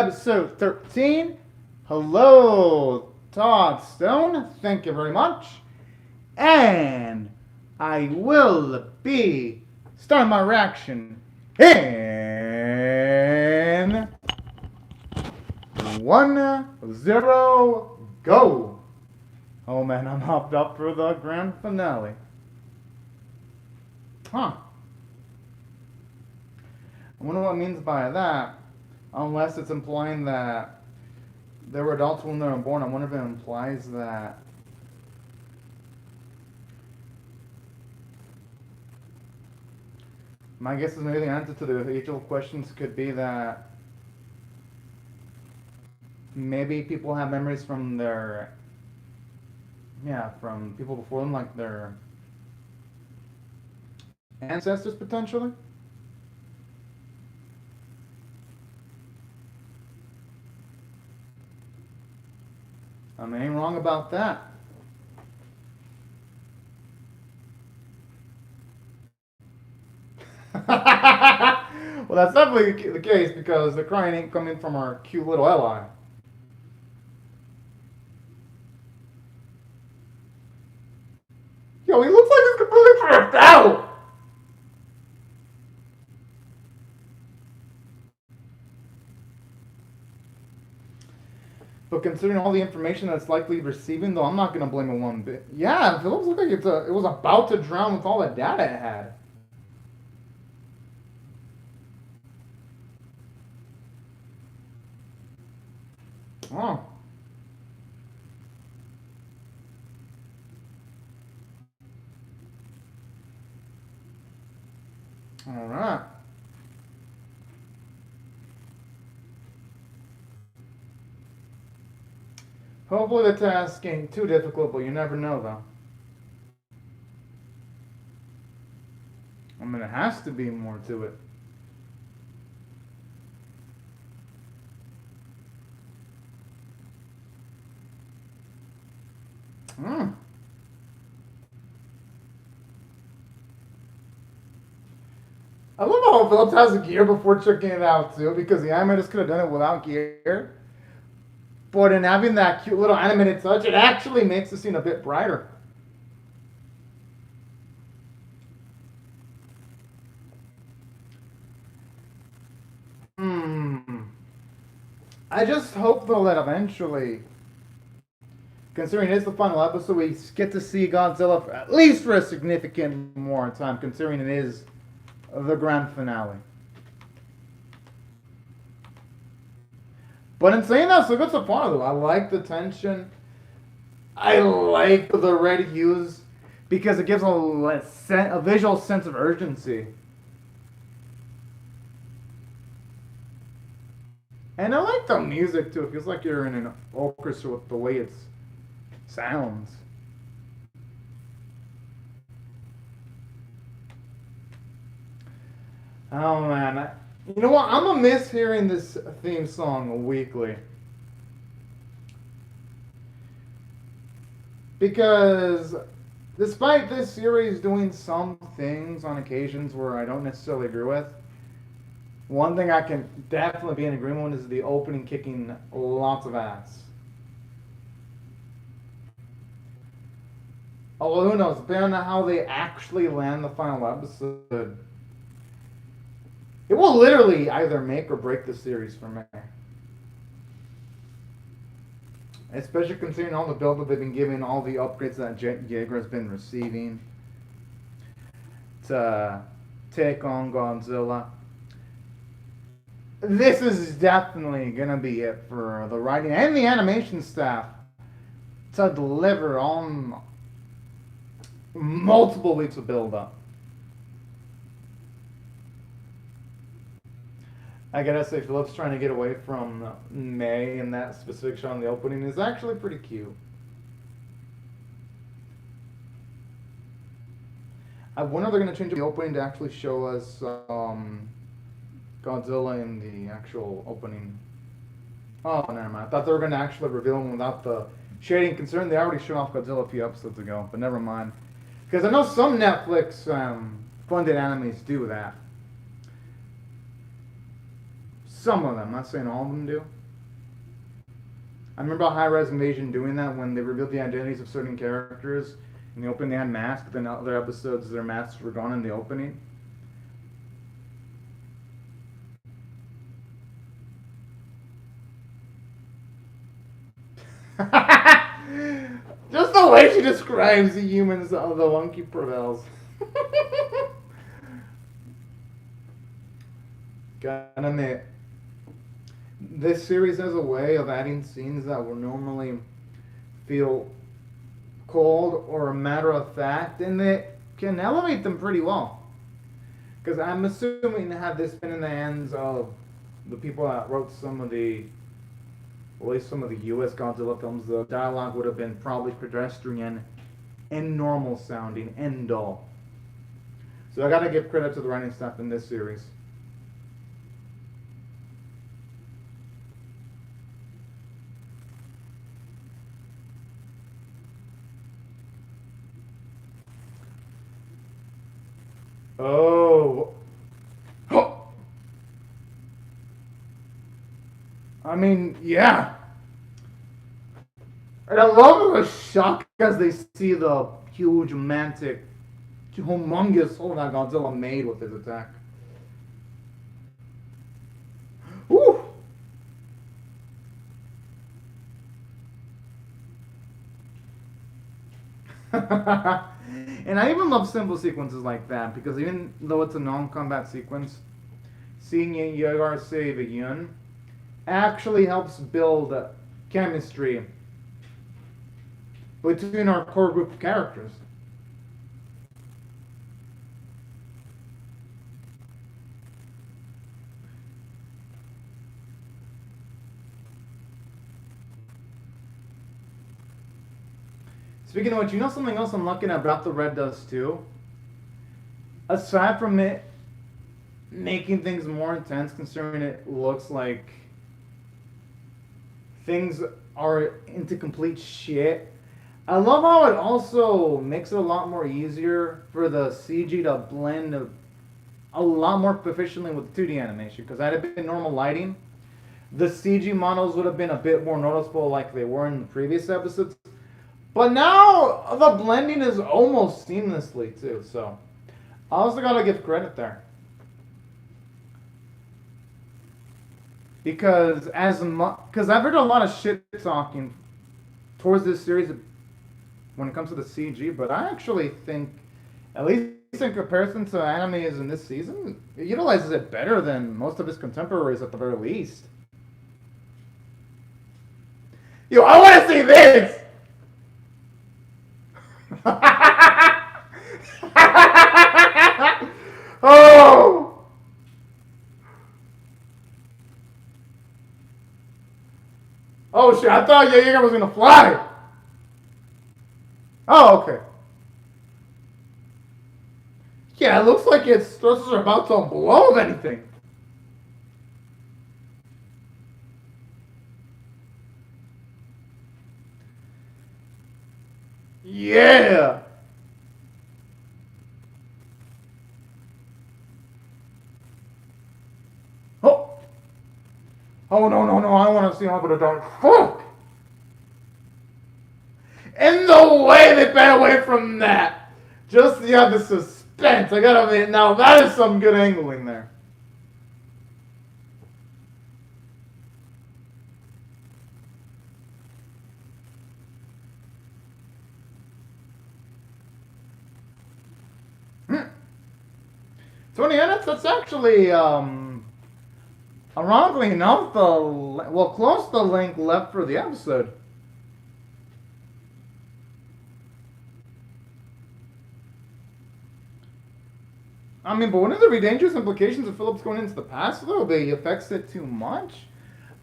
episode 13. Hello, Todd Stone. Thank you very much. And I will be starting my reaction in 1-0 go. Oh man, I'm hopped up for the grand finale. Huh. I wonder what it means by that. Unless it's implying that they were adults when they were born. I wonder if it implies that my guess is maybe the answer to the age-old questions could be that maybe people have memories from their, from people before them, like their ancestors potentially. I mean, ain't wrong about that. Well, that's definitely the case because the crying ain't coming from our cute little ally. Yo, he looks like he's completely tripped out. But considering all the information that's likely receiving, though, I'm not going to blame it one bit. Yeah, it looks like it was about to drown with all the data it had. Oh. All right. Hopefully the task ain't too difficult, but you never know, though. I mean, it has to be more to it. Hmm. I love how Phillips has the gear before checking it out, too, because the animators could have done it without gear. But in having that cute little animated touch, it actually makes the scene a bit brighter. I just hope, though, that eventually, considering it's the final episode, we get to see Godzilla at least for a significant more time, considering it is the grand finale. But in saying that, so good so far, though. I like the tension. I like the red hues because it gives a visual sense of urgency. And I like the music too. It feels like you're in an orchestra with the way it sounds. Oh man, you know what? I'm gonna miss hearing this theme song weekly because despite this series doing some things on occasions where I don't necessarily agree with, one thing I can definitely be in agreement with is the opening kicking lots of ass. Although who knows, depending on how they actually land the final episode, it will literally either make or break the series for me. Especially considering all the build-up they've been giving, all the upgrades that Jet Yeager has been receiving to take on Godzilla. This is definitely gonna be it for the writing and the animation staff to deliver on multiple weeks of build-up. I gotta say, Philip's trying to get away from May and that specific shot in the opening is actually pretty cute. I wonder if they're gonna change the opening to actually show us Godzilla in the actual opening. Oh, never mind. I thought they were gonna actually reveal him without the shading. Concern they already showed off Godzilla a few episodes ago, but never mind. Because I know some Netflix funded animes do that. Some of them, I'm not saying all of them do. I remember High Res Invasion doing that when they revealed the identities of certain characters. In the opening they had masks, but then other episodes their masks were gone in the opening. Just the way she describes the humans, the monkey prevails. Gotta admit, this series has a way of adding scenes that would normally feel cold or matter of fact, and it can elevate them pretty well. Because I'm assuming, had this been in the hands of the people that wrote some of the, at least some of the US Godzilla films, the dialogue would have been probably pedestrian and normal sounding and dull. So I gotta give credit to the writing staff in this series. Oh. I mean, yeah. And I love the shock as they see the huge, mantic, humongous hole that Godzilla made with his attack. Woo! And I even love simple sequences like that, because even though it's a non-combat sequence, seeing Yagar save a Yun actually helps build chemistry between our core group of characters. Speaking of which, you know something else I'm looking at about the Red Dust 2? Aside from it making things more intense, considering it looks like things are into complete shit, I love how it also makes it a lot more easier for the CG to blend a lot more proficiently with 2D animation. Because had it been normal lighting, the CG models would have been a bit more noticeable like they were in the previous episodes. But now the blending is almost seamlessly too, so I also gotta give credit there. Because because I've heard a lot of shit talking towards this series when it comes to the CG, but I actually think, at least in comparison to animes in this season, it utilizes it better than most of its contemporaries at the very least. Yo, I want to see this! Oh! Oh shit, I thought Jaeger was gonna fly! Oh, okay. Yeah, it looks like its thrusters are about to blow, if anything. Yeah! Oh! Oh, no, no, no, I want to see how to die. Fuck! And the way they ran away from that! Just, yeah, the suspense. I gotta admit, now that is some good angling there. Twenty minutes? That's actually, ironically enough, close to the length left for the episode. I mean, but wouldn't there be dangerous implications of Phillips going into the past, though? He affects it too much?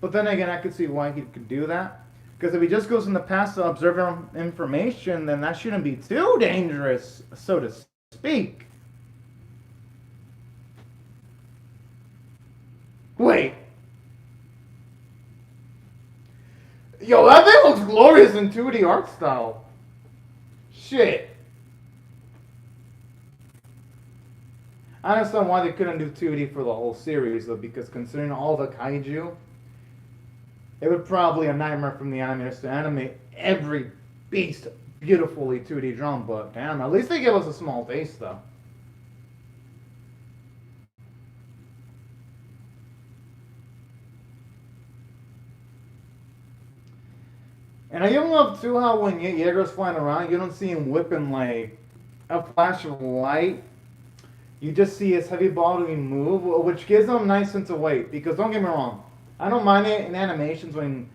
But then again, I could see why he could do that. Because if he just goes in the past to observe information, then that shouldn't be too dangerous, so to speak. Wait. Yo, that thing looks glorious in 2D art style. Shit. I understand why they couldn't do 2D for the whole series, though, because considering all the kaiju, it would probably a nightmare from the animators to animate every beast beautifully 2D drawn, but damn, at least they give us a small taste, though. And I even love, too, how when Jaeger's flying around, you don't see him whipping, like, a flash of light. You just see his heavy body move, which gives him a nice sense of weight. Because don't get me wrong, I don't mind it in animations when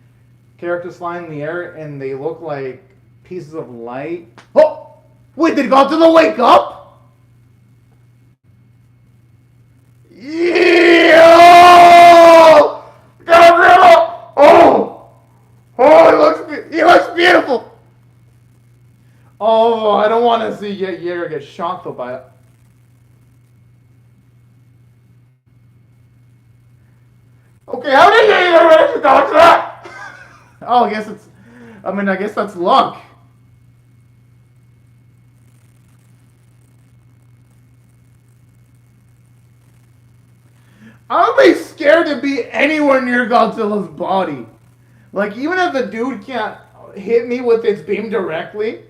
characters fly in the air and they look like pieces of light. Oh! Wait, did Godzilla wake up? Yeah! Godzilla! Oh! Oh, he looks beautiful! Oh, I don't want to see Jaeger get shot though by it. Okay, how did Jaeger manage to dodge that? Oh, I guess that's luck. I would be scared to be anywhere near Godzilla's body. Like, even if the dude can't hit me with its beam directly,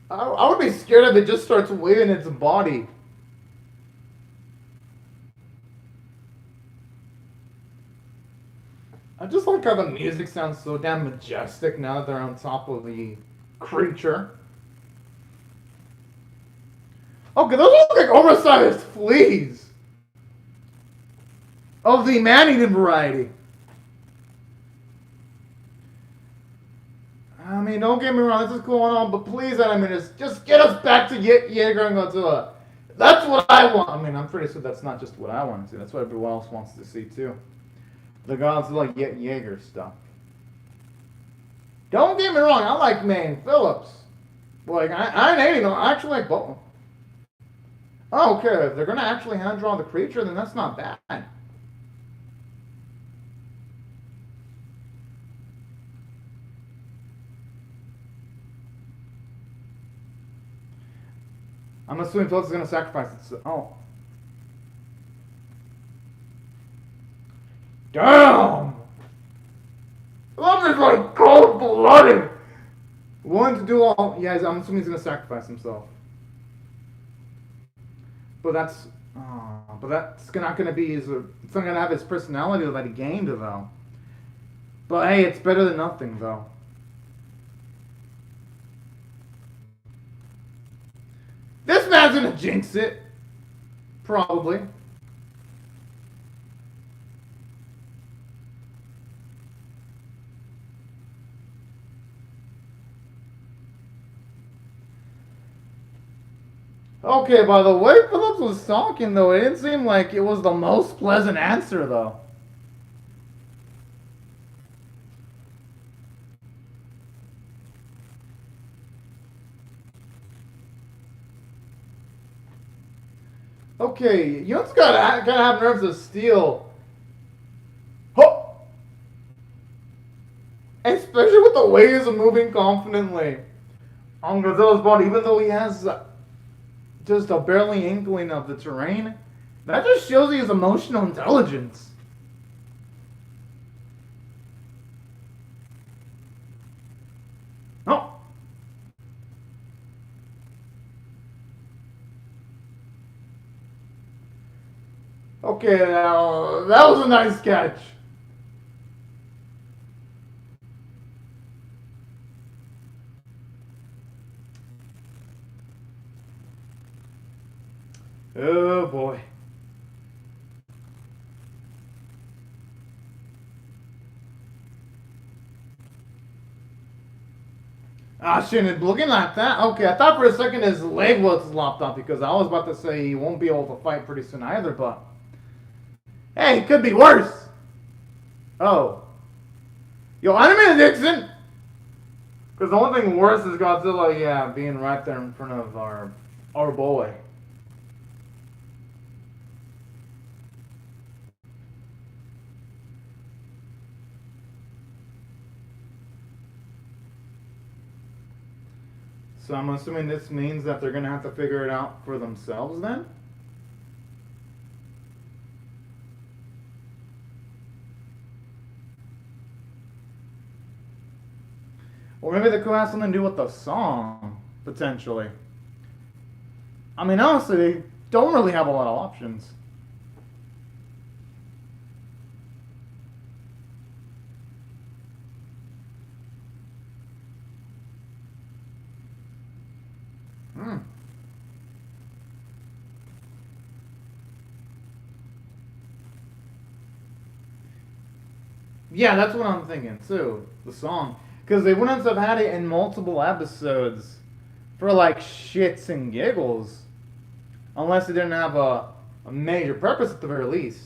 I would be scared if it just starts waving its body. I just like how the music sounds so damn majestic now that they're on top of the creature. Okay, those look like oversized fleas. Of the man-eating variety. I mean, don't get me wrong, this is going on, but please, animators, just get us back to Jaeger and Godzilla. That's what I want. I mean, I'm pretty sure that's not just what I want to see. That's what everyone else wants to see, too. The Godzilla Jaeger stuff. Don't get me wrong, I like Maine Phillips. Like, I ain't hating, I actually like both. Oh, okay, if they're going to actually hand-draw the creature, then that's not bad. I'm assuming Phillips is going to sacrifice it. So, oh. Damn! Phillips is like cold-blooded! Willing to do all... Yeah, I'm assuming he's going to sacrifice himself. But that's not going to be his... It's not going to have his personality that he gained, though. But hey, it's better than nothing, though. This man's gonna jinx it. Probably. Okay, by the way Phillips was talking, though, it didn't seem like it was the most pleasant answer, though. Okay, you just gotta have nerves of steel. Oh! Especially with the way he's moving confidently on Godzilla's body, even though he has just a barely inkling of the terrain. That just shows you his emotional intelligence. Oh! Okay, now, that was a nice catch. Oh boy. Ah, shit, looking like that? Okay, I thought for a second his leg was lopped off because I was about to say he won't be able to fight pretty soon either, but... Hey, it could be worse! Oh. Yo, animated Dixon! Because the only thing worse is Godzilla, yeah, being right there in front of our boy. So I'm assuming this means that they're going to have to figure it out for themselves then? Or maybe the coup has something to do with the song, potentially. I mean, honestly, they don't really have a lot of options. Hmm. Yeah, that's what I'm thinking too. The song, because they wouldn't have had it in multiple episodes for like shits and giggles, unless they didn't have a major purpose at the very least.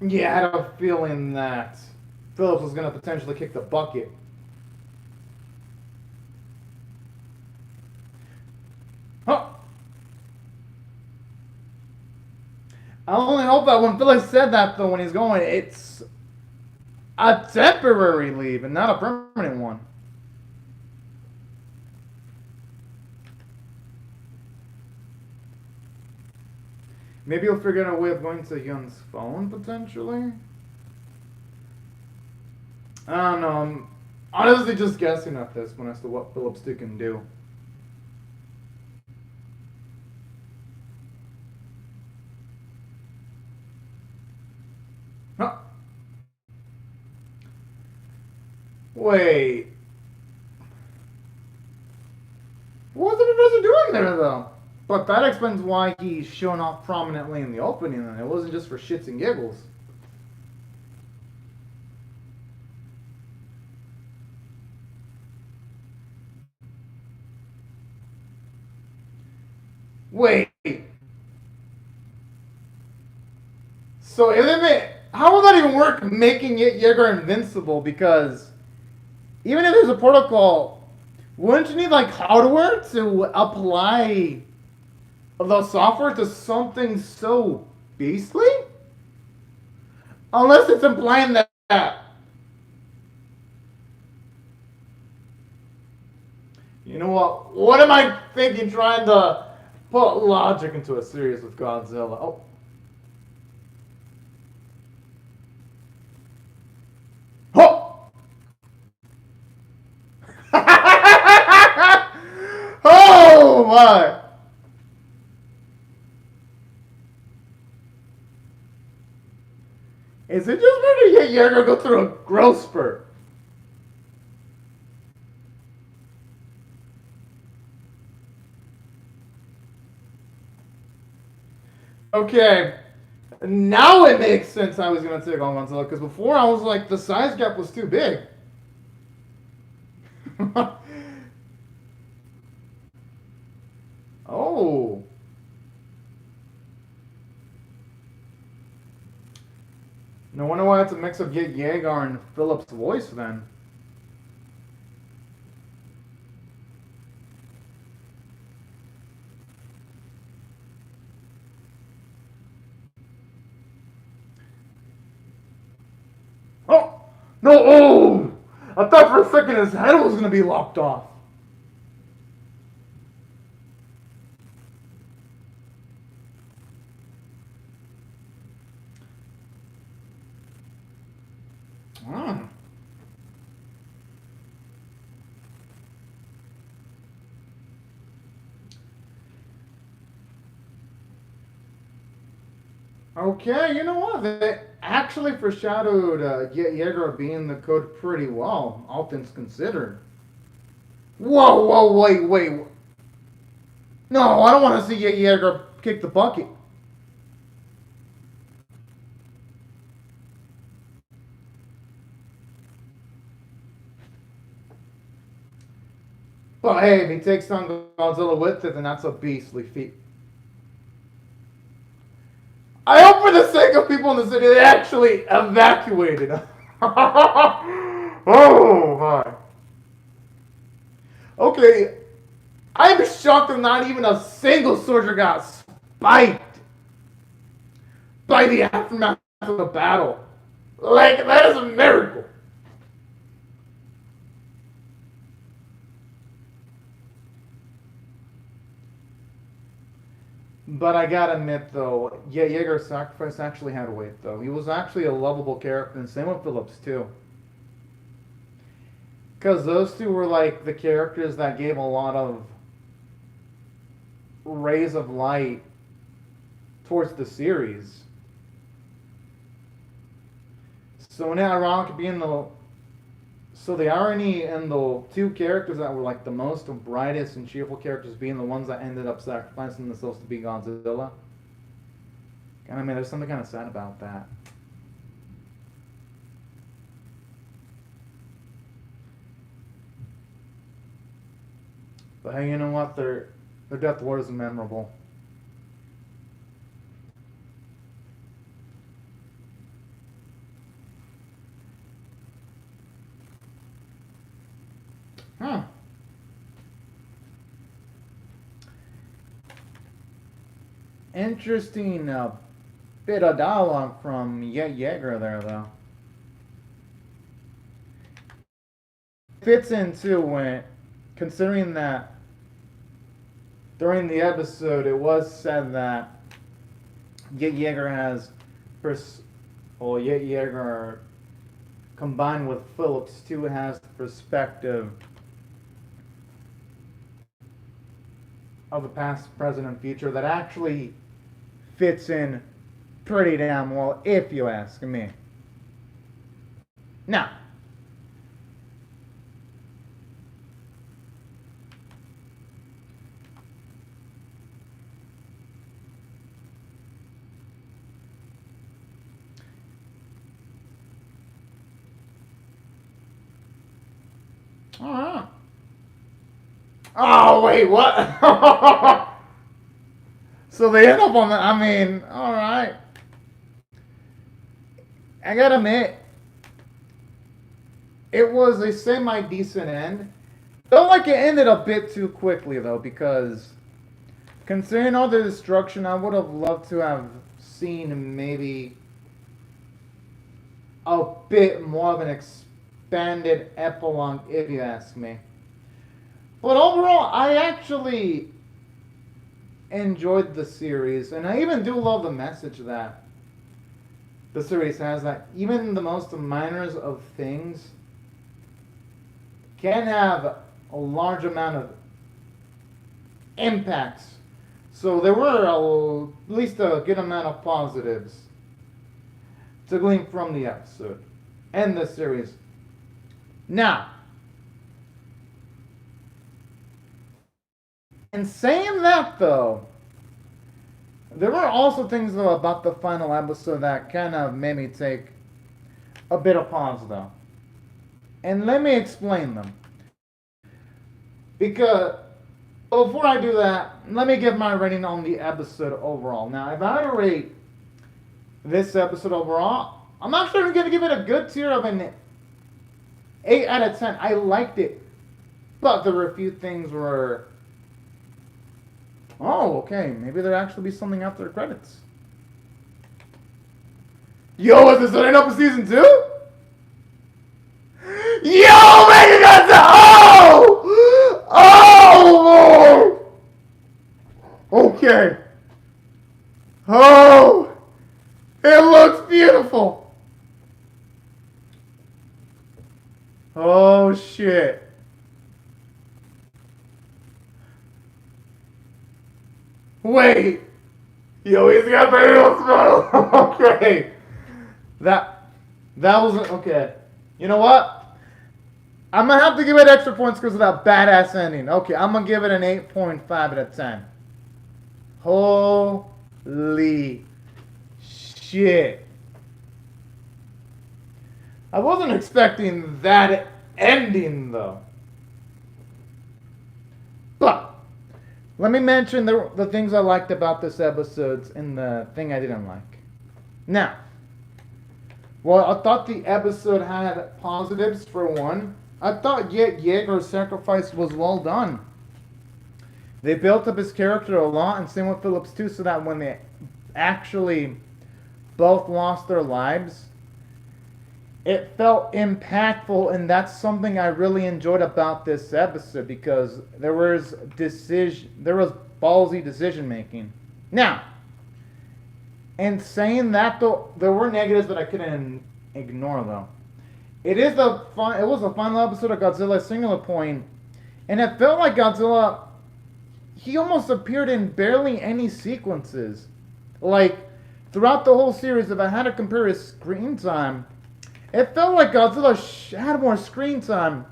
Yeah, I had a feeling that Phillips was going to potentially kick the bucket. Huh. I only hope that when Phillips said that, though, when he's going, it's a temporary leave and not a permanent one. Maybe he'll figure out a way of going to Yun's phone, potentially? I don't know. I'm honestly just guessing at this one as to what Phillips can do. Huh. Wait. What's the professor doing there, though? But that explains why he's shown off prominently in the opening, and it wasn't just for shits and giggles. Wait. So how will that even work, making it Jaeger invincible? Because even if there's a protocol, wouldn't you need like hardware to apply the software to something so beastly? Unless it's implying that. You know what? What am I thinking trying to put logic into a series with Godzilla? Oh. Oh! Oh my! Is it just going to get Jaeger go through a growth spurt? Okay, now it makes sense I was going to take on Godzilla, because before I was like, the size gap was too big. Oh. No wonder why it's a mix of Jaeger and Phillips' voice then. Oh! No! Oh! I thought for a second his head was going to be lopped off. Hmm. Okay, you know what? They actually foreshadowed Jaeger being the code pretty well, all things considered. Whoa, whoa, wait. No, I don't want to see Jaeger kick the bucket. But hey, if he takes on Godzilla with it, then that's a beastly feat. I hope for the sake of people in the city, they actually evacuated. Oh my. Okay, I'm shocked that not even a single soldier got spiked by the aftermath of the battle. Like, that is a miracle. But I gotta admit, though, yeah, Yeager's sacrifice actually had weight, though. He was actually a lovable character, and same with Phillips, too. Because those two were like the characters that gave a lot of rays of light towards the series. So when ironic being the so the irony in the two characters that were like the most brightest and cheerful characters being the ones that ended up sacrificing themselves to be Godzilla. And I mean, there's something kind of sad about that. But hey, you know what? Their death was memorable. Huh. Interesting bit of dialogue from Yeager there, though. Fits into when, considering that during the episode it was said that Yeager has, Yeager combined with Phillips too has the perspective of the past, present, and future that actually fits in pretty damn well, if you ask me. Now, alright. Oh, wait, what? So they end up on the. I mean, alright. I gotta admit, it was a semi decent end. Felt like it ended a bit too quickly, though, because considering all the destruction, I would have loved to have seen maybe a bit more of an expanded epilogue, if you ask me. But overall, I actually enjoyed the series, and I even do love the message that the series has, that even the most minor of things can have a large amount of impacts. So there were at least a good amount of positives to glean from the episode and the series. Now, in saying that, though, there were also things, though, about the final episode that kind of made me take a bit of pause, though. And let me explain them. Because before I do that, let me give my rating on the episode overall. Now, if I had to rate this episode overall, I'm actually going to give it a good tier of an 8 out of 10. I liked it. But there were a few things where, oh, okay, maybe there'll actually be something after the credits. Yo, is this starting up in season 2? Yo, man, that's oh, okay. Oh, it looks beautiful. Oh shit. Wait. Yo, he's got very smell. Okay. That wasn't okay. You know what? I'm gonna have to give it extra points because of that badass ending. Okay, I'm gonna give it an 8.5 out of 10. Holy shit. I wasn't expecting that ending, though. But let me mention the things I liked about this episode and the thing I didn't like. Now, well, I thought the episode had positives for one. I thought Yeager's sacrifice was well done. They built up his character a lot, and same with Phillips too, so that when they actually both lost their lives, it felt impactful, and that's something I really enjoyed about this episode, because there was ballsy decision making. Now, and saying that though, there were negatives that I couldn't ignore though. It was the final episode of Godzilla Singular Point, and it felt like Godzilla, he almost appeared in barely any sequences. Like, throughout the whole series, if I had to compare his screen time, it felt like Godzilla had more screen time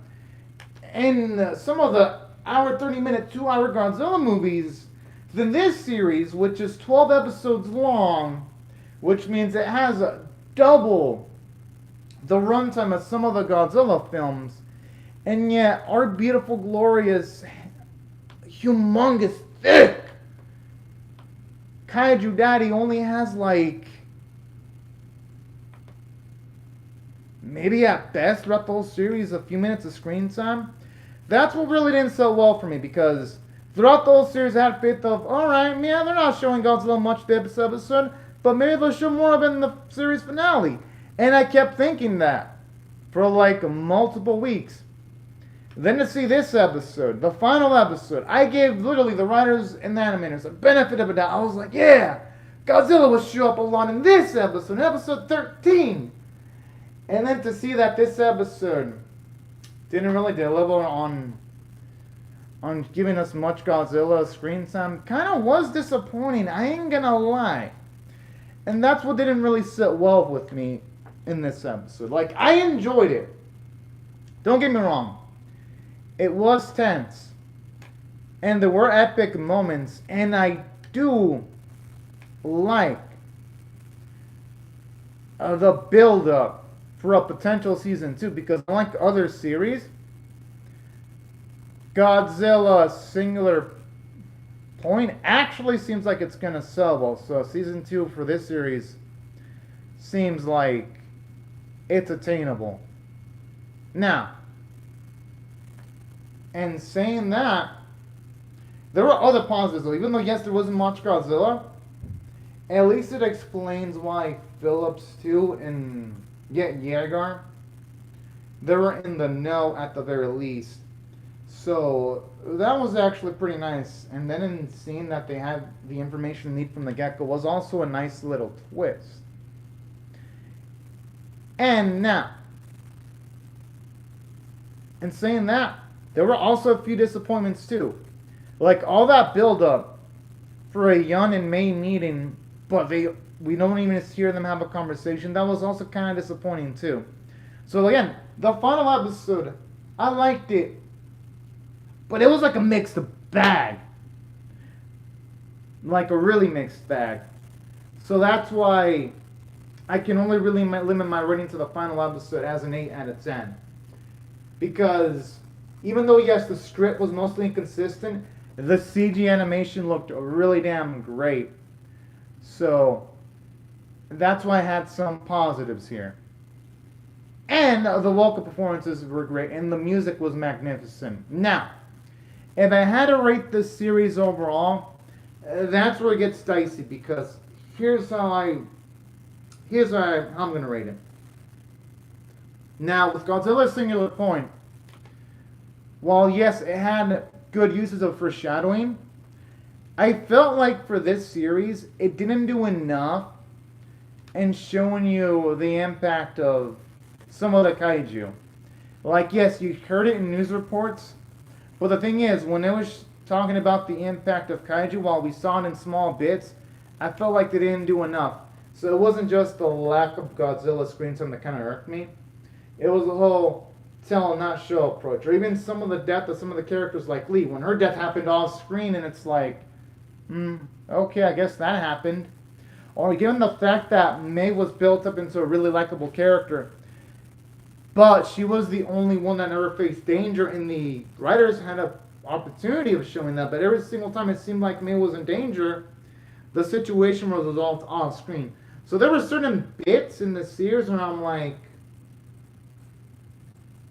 in some of the hour 30-minute, 2-hour Godzilla movies than this series, which is 12 episodes long, which means it has a double the runtime of some of the Godzilla films, and yet our beautiful, glorious, humongous, thick Kaiju Daddy only has like, maybe at best throughout the whole series, a few minutes of screen time. That's what really didn't sell well for me, because throughout the whole series I had faith of, alright, yeah, they're not showing Godzilla much this episode, but maybe they'll show more of it in the series finale. And I kept thinking that for like multiple weeks. Then to see this episode, the final episode, I gave literally the writers and the animators a benefit of a doubt. I was like, yeah, Godzilla will show up a lot in this episode, episode 13. And then to see that this episode didn't really deliver on giving us much Godzilla screen time kind of was disappointing. I ain't gonna lie. And that's what didn't really sit well with me in this episode. Like, I enjoyed it. Don't get me wrong. It was tense. And there were epic moments. And I do like the build-up for a potential season 2. Because unlike other series, Godzilla Singular Point actually seems like it's going to sell well. So season 2 for this series seems like it's attainable. Now, and saying that, there were other positives though. Even though, yes, there wasn't much Godzilla, at least it explains why Phillips 2 and Yeager, they were in the know at the very least. So that was actually pretty nice. And then in seeing that they had the information they need from the get-go was also a nice little twist. And now, in saying that, there were also a few disappointments too. Like all that build-up for a Yun and Mei meeting, but we don't even hear them have a conversation. That was also kind of disappointing too. So again, the final episode, I liked it, but it was like a mixed bag. Like a really mixed bag. So that's why I can only really limit my rating to the final episode as an 8 out of 10. Because even though, yes, the script was mostly inconsistent, the CG animation looked really damn great. So that's why I had some positives here. And the local performances were great, and the music was magnificent. Now, if I had to rate this series overall, that's where it gets dicey, because here's how I'm going to rate it. Now, with Godzilla Singular Point, while yes, it had good uses of foreshadowing, I felt like for this series, it didn't do enough in showing you the impact of some of the kaiju. Like, yes, you heard it in news reports, but the thing is, when it was talking about the impact of kaiju, while we saw it in small bits, I felt like they didn't do enough. So it wasn't just the lack of Godzilla screen time that kind of irked me. It was the whole tell, not show approach. Or even some of the death of some of the characters like Lee. When her death happened off screen and it's like, okay, I guess that happened. Or given the fact that Mei was built up into a really likable character, but she was the only one that never faced danger, and the writers had an opportunity of showing that, but every single time it seemed like Mei was in danger, the situation was resolved off screen. So there were certain bits in the series where I'm like,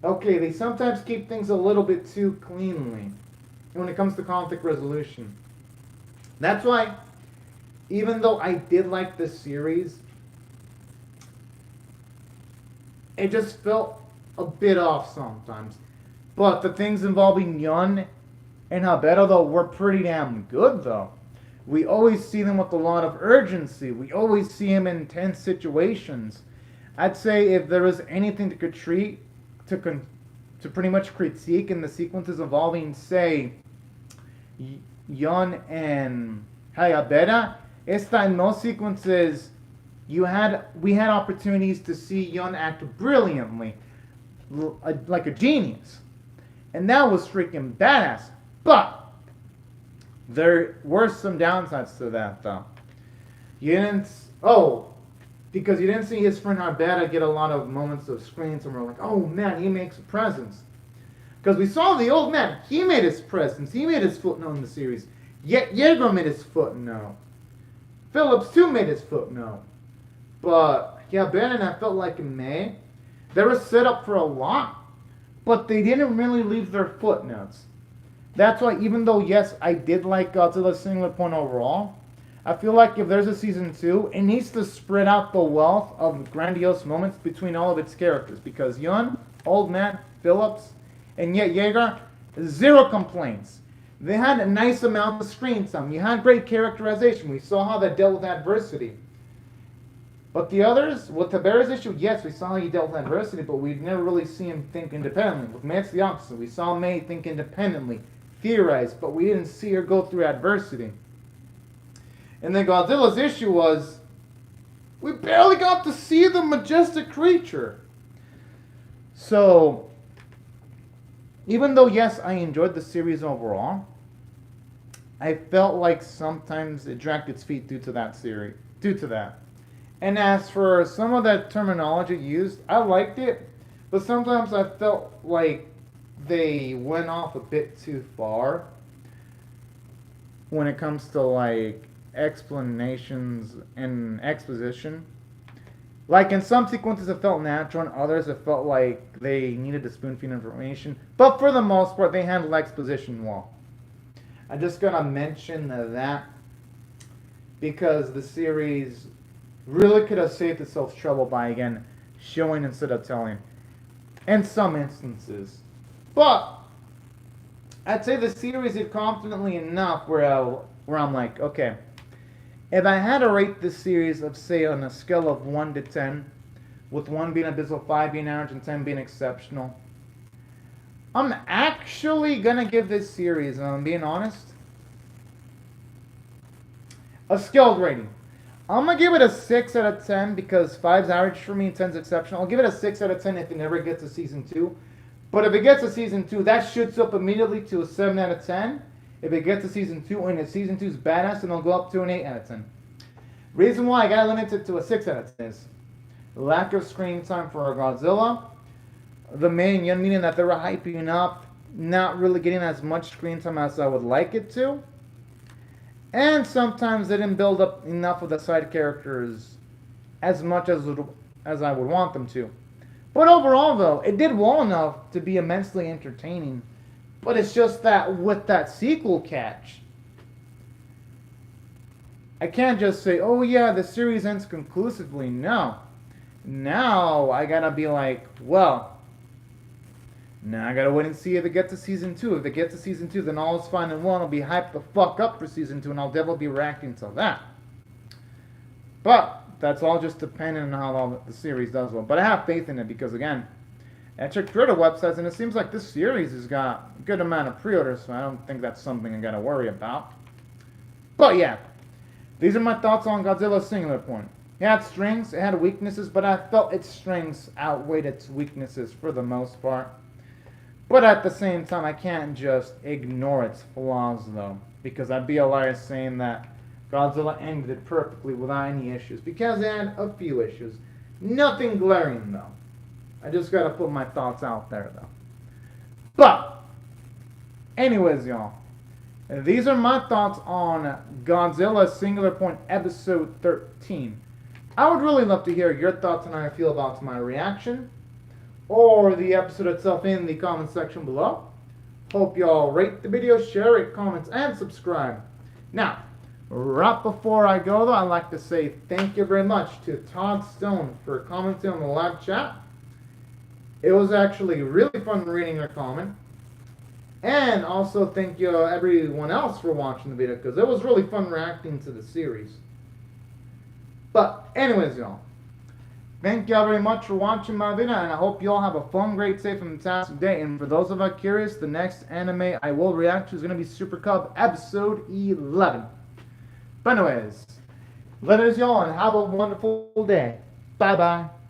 okay, they sometimes keep things a little bit too cleanly when it comes to conflict resolution. That's why, even though I did like this series, it just felt a bit off sometimes. But the things involving Yun and Habeto, though, were pretty damn good, though. We always see them with a lot of urgency. We always see him in tense situations. I'd say if there was anything to pretty much critique in the sequences involving, say, Yon and Hayabera, it's that in those sequences we had opportunities to see Yon act brilliantly, like a genius, and that was freaking badass. But there were some downsides to that, though. Because you didn't see his friend Harbetta get a lot of moments of screen time where we're like, oh man, he makes a presence. Because we saw the old man, he made his presence, he made his footnote in the series. Yet Yeager made his footnote. Phillips too made his footnote. But yeah, Ben and I felt like in May, they were set up for a lot, but they didn't really leave their footnotes. That's why, even though yes, I did like Godzilla Singular Point overall, I feel like if there's a season 2, it needs to spread out the wealth of grandiose moments between all of its characters. Because Yun, Old Man, Phillips, and yet Yeager, zero complaints. They had a nice amount of screen time. You had great characterization. We saw how they dealt with adversity. But the others, with Tabera's issue, yes, we saw how he dealt with adversity, but we'd never really see him think independently. With May, it's the opposite. We saw May think independently, theorize, but we didn't see her go through adversity. And then Godzilla's issue was, we barely got to see the majestic creature. So, even though, yes, I enjoyed the series overall, I felt like sometimes it dragged its feet due to that. And as for some of that terminology used, I liked it, but sometimes I felt like they went off a bit too far when it comes to like explanations and exposition. Like in some sequences it felt natural, in others it felt like they needed to spoon feed information. But for the most part, they handled exposition well. I'm just gonna mention that because the series really could have saved itself trouble by again showing instead of telling in some instances. But I'd say the series did confidently enough where I'm like, okay, if I had to rate this series of, say, on a scale of 1 to 10, with 1 being abysmal, 5 being average, and 10 being exceptional, I'm actually gonna give this series, and I'm being honest, a scaled rating. I'm gonna give it a 6 out of 10 because 5's average for me and 10's exceptional. I'll give it a 6 out of 10 if it never gets to season 2. But if it gets to season 2, that shoots up immediately to a 7 out of 10. If it gets to season 2 and season 2's badass, then I'll go up to an 8 out of 10. Reason why I gotta limit it to a 6 out of 10 is lack of screen time for Godzilla. The main Yun meaning that they were hyping up, not really getting as much screen time as I would like it to. And sometimes they didn't build up enough of the side characters as much as I would want them to. But overall, though, it did well enough to be immensely entertaining. But it's just that with that sequel catch, I can't just say, oh yeah, the series ends conclusively. No. Now I gotta be like, well, now I gotta wait and see if it gets to season 2. If it gets to season 2, then all is fine and well. I'll be hyped the fuck up for season 2, and I'll definitely be reacting to that. But that's all just depending on how the series does well. But I have faith in it because, again, I checked through the websites, and it seems like this series has got a good amount of pre-orders, so I don't think that's something I gotta worry about. But yeah, these are my thoughts on Godzilla Singular Point. It had strengths, it had weaknesses, but I felt its strengths outweighed its weaknesses for the most part. But at the same time, I can't just ignore its flaws, though, because I'd be a liar saying that Godzilla ended it perfectly without any issues, because it had a few issues. Nothing glaring, though. I just gotta put my thoughts out there, though. But, anyways, y'all, these are my thoughts on Godzilla Singular Point Episode 13. I would really love to hear your thoughts on how I feel about my reaction, or the episode itself in the comment section below. Hope y'all rate the video, share it, comment, and subscribe. Now, right before I go, though, I'd like to say thank you very much to Todd Stone for commenting on the live chat. It was actually really fun reading your comment. And also thank you everyone else for watching the video, because it was really fun reacting to the series. But anyways, y'all, thank you all very much for watching my video, and I hope you all have a fun, great, safe, and fantastic day. And for those of you curious, the next anime I will react to is going to be Super Cub Episode 11. But anyways, let us y'all, and have a wonderful day. Bye-bye.